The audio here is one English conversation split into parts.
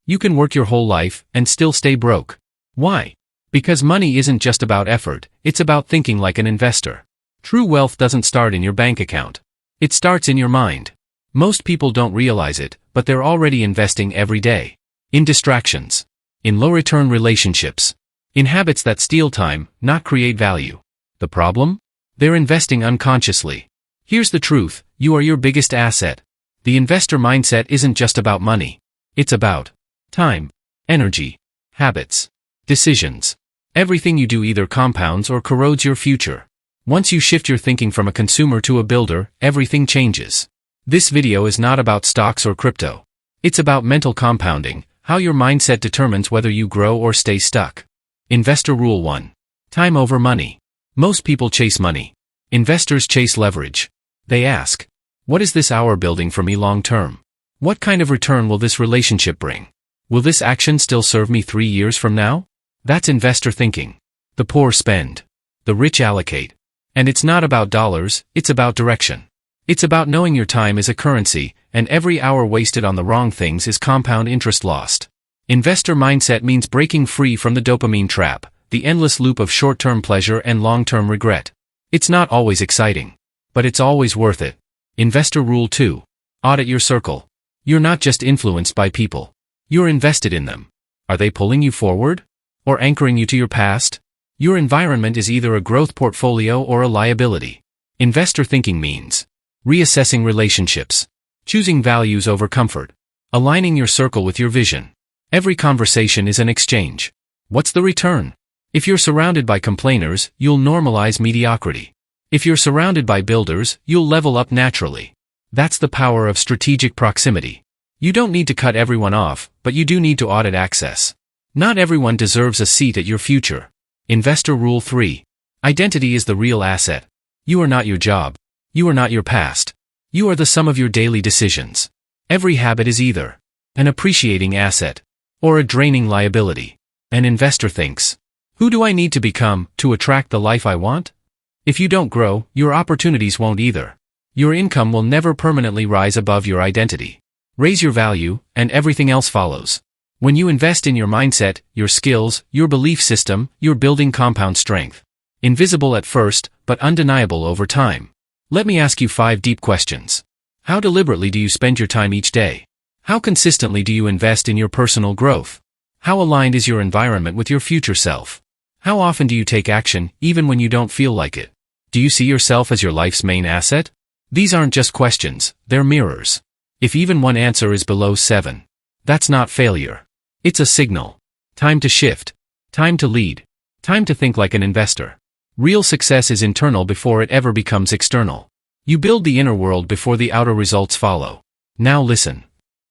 You can work your whole life and still stay broke. Why? Because money isn't just about effort, it's about thinking like an investor. True wealth doesn't start in your bank account. It starts in your mind. Most people don't realize it, but they're already investing every day. In distractions. In low-return relationships. In habits that steal time, not create value. The problem? They're investing unconsciously. Here's the truth, you are your biggest asset. The investor mindset isn't just about money. It's about time, energy, habits, decisions. Everything you do either compounds or corrodes your future. Once you shift your thinking from a consumer to a builder, everything changes. This video is not about stocks or crypto. It's about mental compounding, how your mindset determines whether you grow or stay stuck. Investor Rule 1. Time over money. Most people chase money. Investors chase leverage. They ask, what is this hour building for me long term? What kind of return will this relationship bring? Will this action still serve me 3 years from now? That's investor thinking. The poor spend. The rich allocate. And it's not about dollars, it's about direction. It's about knowing your time is a currency, and every hour wasted on the wrong things is compound interest lost. Investor mindset means breaking free from the dopamine trap, the endless loop of short-term pleasure and long-term regret. It's not always exciting, but it's always worth it. Investor Rule 2. Audit your circle. You're not just influenced by people. You're invested in them. Are they pulling you forward? Or anchoring you to your past? Your environment is either a growth portfolio or a liability. Investor thinking means reassessing relationships, choosing values over comfort, aligning your circle with your vision. Every conversation is an exchange. What's the return? If you're surrounded by complainers, you'll normalize mediocrity. If you're surrounded by builders, you'll level up naturally. That's the power of strategic proximity. You don't need to cut everyone off, but you do need to audit access. Not everyone deserves a seat at your future. Investor Rule 3. Identity is the real asset. You are not your job. You are not your past. You are the sum of your daily decisions. Every habit is either an appreciating asset or a draining liability. An investor thinks, who do I need to become to attract the life I want? If you don't grow, your opportunities won't either. Your income will never permanently rise above your identity. Raise your value, and everything else follows. When you invest in your mindset, your skills, your belief system, you're building compound strength. Invisible at first, but undeniable over time. Let me ask you 5 deep questions. How deliberately do you spend your time each day? How consistently do you invest in your personal growth? How aligned is your environment with your future self? How often do you take action, even when you don't feel like it? Do you see yourself as your life's main asset? These aren't just questions, they're mirrors. If even one answer is below 7, that's not failure. It's a signal. Time to shift. Time to lead. Time to think like an investor. Real success is internal before it ever becomes external. You build the inner world before the outer results follow. Now listen.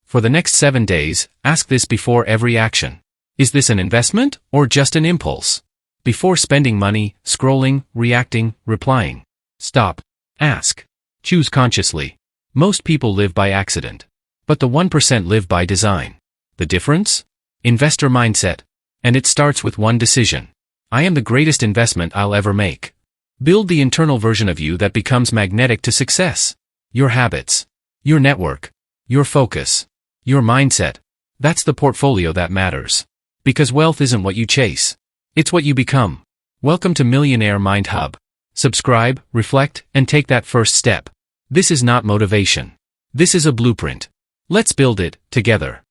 For the next 7 days, ask this before every action. Is this an investment or just an impulse? Before spending money, scrolling, reacting, replying. Stop. Ask. Choose consciously. Most people live by accident. But the 1% live by design. The difference? Investor mindset. And it starts with one decision. I am the greatest investment I'll ever make. Build the internal version of you that becomes magnetic to success. Your habits. Your network. Your focus. Your mindset. That's the portfolio that matters. Because wealth isn't what you chase. It's what you become. Welcome to Millionaire Mind Hub. Subscribe, reflect, and take that first step. This is not motivation. This is a blueprint. Let's build it, together.